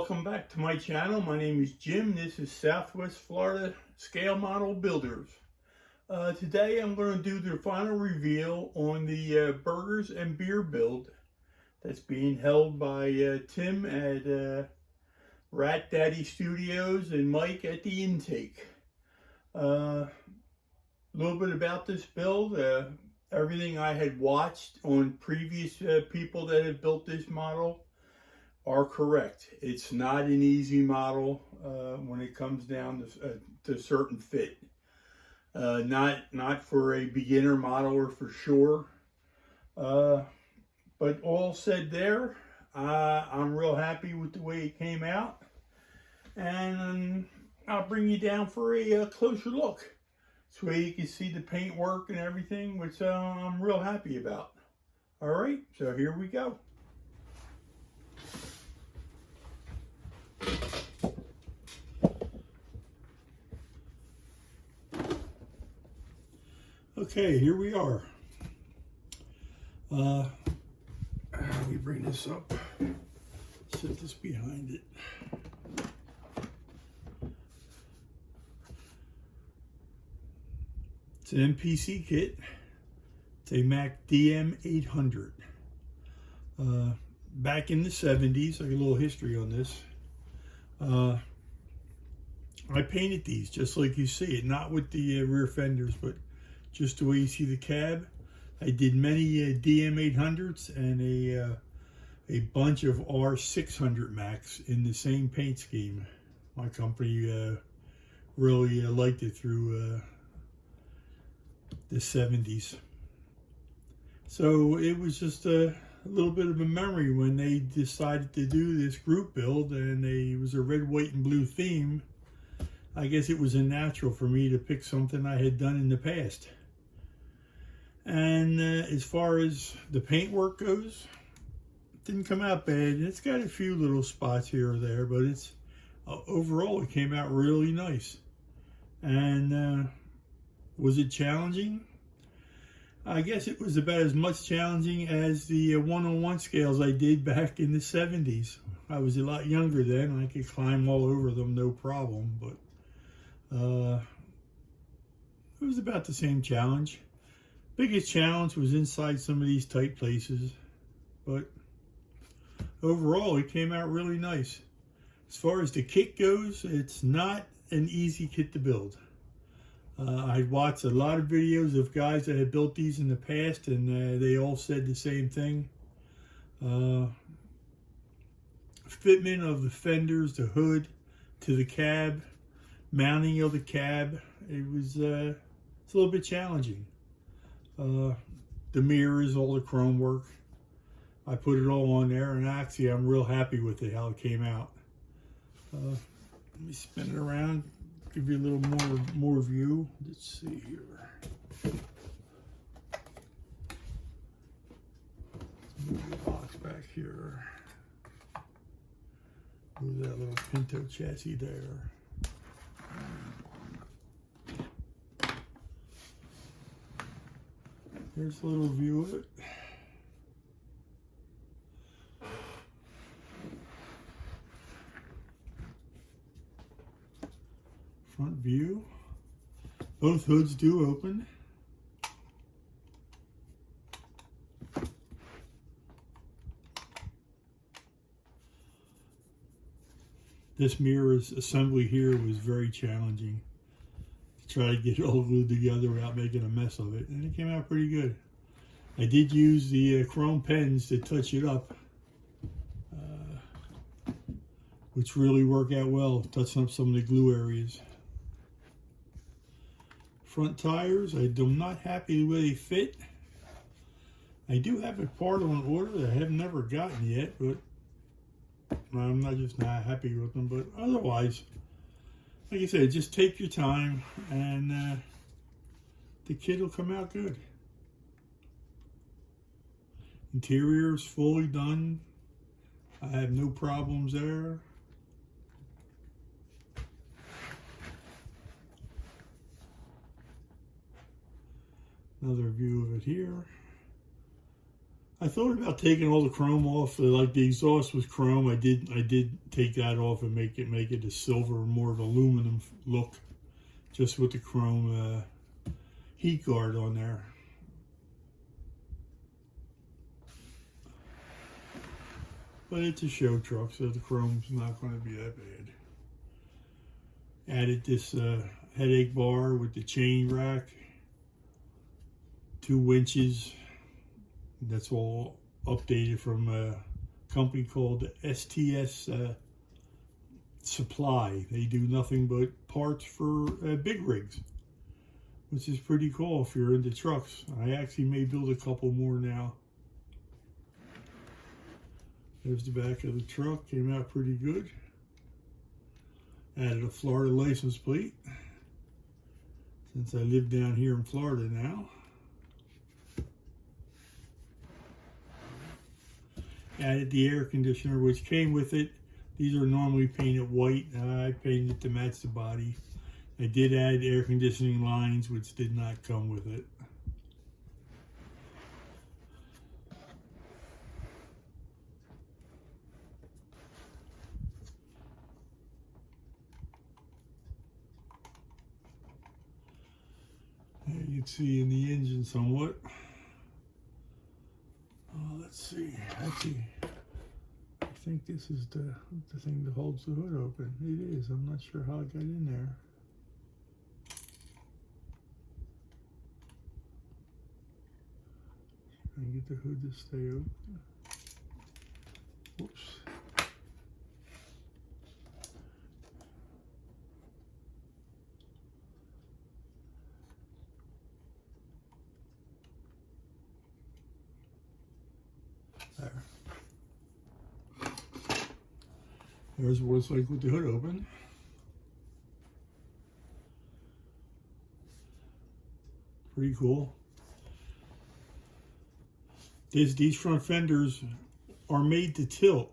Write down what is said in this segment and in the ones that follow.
Welcome back to my channel. My name is Jim. This is Southwest Florida Scale Model Builders. Today I'm going to do the final reveal on the burgers and beer build that's being held by Tim at RATDADDYSTUDIOS and Mike at the intake. A little bit about this build. Everything I had watched on previous people that have built this model are correct. It's not an easy model when it comes down to certain fit. Not for a beginner modeler for sure. But all said there, I'm real happy with the way it came out. And I'll bring you down for a closer look. So you can see the paint work and everything, which I'm real happy about. All right, so here we go. Okay, here we are. Let me bring this up. Set this behind it. It's an MPC kit. It's a Mack DM800. Back in the 70s, like a little history on this. I painted these just like you see it, not with the rear fenders, but just the way you see the cab. I did many DM800s and a bunch of R600 Macks in the same paint scheme. My company really liked it through the 70s. So it was just a little bit of a memory when they decided to do this group build, and it was a red, white, and blue theme. I guess it was a natural for me to pick something I had done in the past. And as far as the paint work goes, it didn't come out bad. It's got a few little spots here or there, but it's overall it came out really nice. And was it challenging? I guess it was about as much challenging as the one-on-one scales I did back in the 70s. I was a lot younger then. I could climb all over them, no problem. But it was about the same challenge. Biggest challenge was inside some of these tight places. But overall, it came out really nice. As far as the kit goes, it's not an easy kit to build. I watched a lot of videos of guys that had built these in the past, and they all said the same thing. Fitment of the fenders, the hood, to the cab, mounting of the cab, it's a little bit challenging. The mirrors, all the chrome work, I put it all on there, and actually I'm real happy with it, how it came out. Let me spin it around. Give you a little more view. Let's see here. Move the box back here. Move that little Pinto chassis there. Here's a little view of it. Front view. Both hoods do open. This mirror's assembly here was very challenging. To try to get it all glued together without making a mess of it, and it came out pretty good. I did use the chrome pens to touch it up, which really work out well, touching up some of the glue areas. Front tires, I'm not happy the way they fit. I do have a part on order that I have never gotten yet, but I'm not happy with them. But otherwise, like I said, just take your time, and the kit will come out good. Interior is fully done. I have no problems there. Another view of it here. I thought about taking all the chrome off. Like the exhaust was chrome. I did take that off and make it a silver, more of aluminum look, just with the chrome heat guard on there. But it's a show truck, so the chrome's not going to be that bad. Added this headache bar with the chain rack, 2 winches. That's all updated from a company called STS Supply. They do nothing but parts for big rigs, which is pretty cool if you're into trucks. I actually may build a couple more now. There's the back of the truck, came out pretty good. Added a Florida license plate, since I live down here in Florida now. Added the air conditioner, which came with it. These are normally painted white. I painted it to match the body. I did add air conditioning lines, which did not come with it. You can see in the engine somewhat. Let's see. I think this is the thing that holds the hood open. It is. I'm not sure how it got in there. Try and get the hood to stay open. Whoops. There. There's what it's like with the hood open. Pretty cool. These front fenders are made to tilt,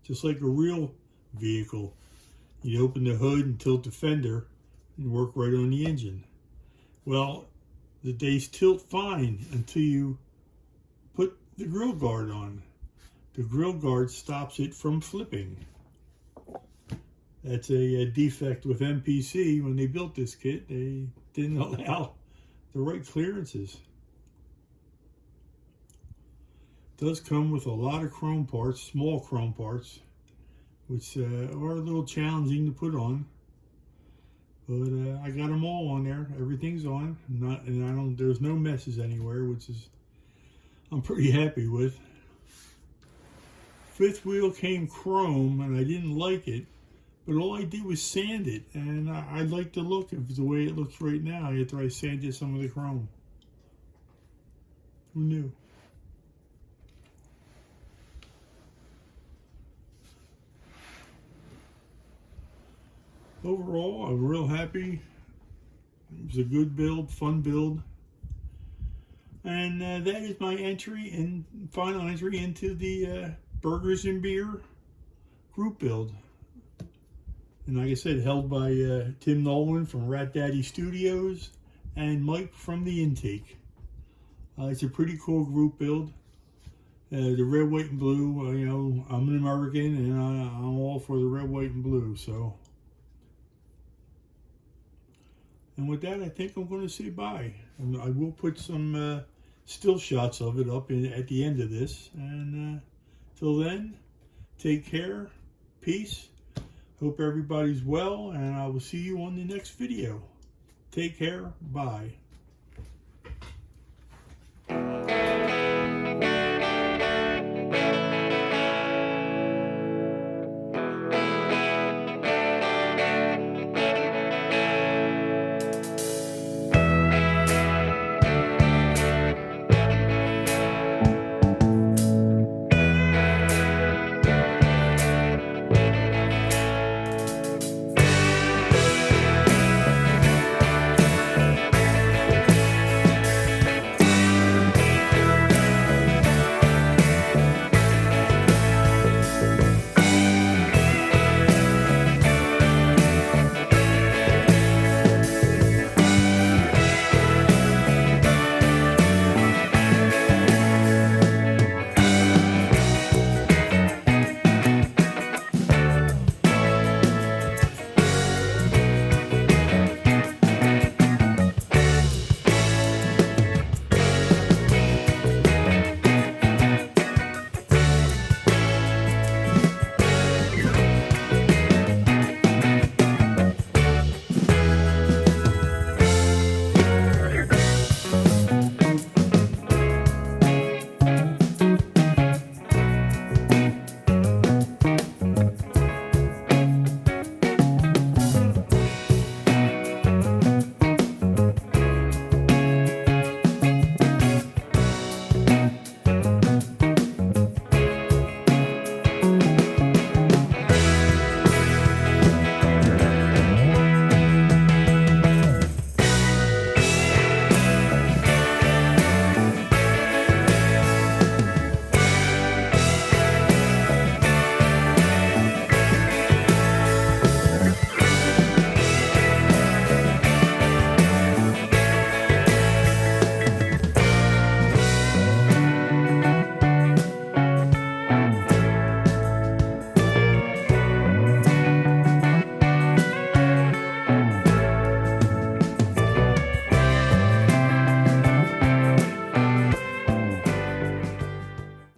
just like a real vehicle. You open the hood and tilt the fender and work right on the engine. Well, they tilt fine until you put the grill guard on. The grill guard stops it from flipping. That's a defect with MPC. When they built this kit, they didn't allow the right clearances. It does come with a lot of chrome parts, small chrome parts, which are a little challenging to put on. But I got them all on there. Everything's on. There's no messes anywhere, which is I'm pretty happy with. Fifth wheel came chrome, and I didn't like it. But all I did was sand it, and I like the look of the way it looks right now after I sanded some of the chrome. Who knew? Overall, I'm real happy. It was a good build, fun build. And that is my final entry into the Burgers and Beer group build. And like I said, held by Tim Nolan from RATDADDYSTUDIOS and Mike from The Intake. It's a pretty cool group build. The red, white, and blue, you know, I'm an American and I'm all for the red, white, and blue. So, and with that, I think I'm going to say bye. And I will put some still shots of it up at the end of this. And till then, take care, peace. Hope everybody's well, and I will see you on the next video. Take care. Bye.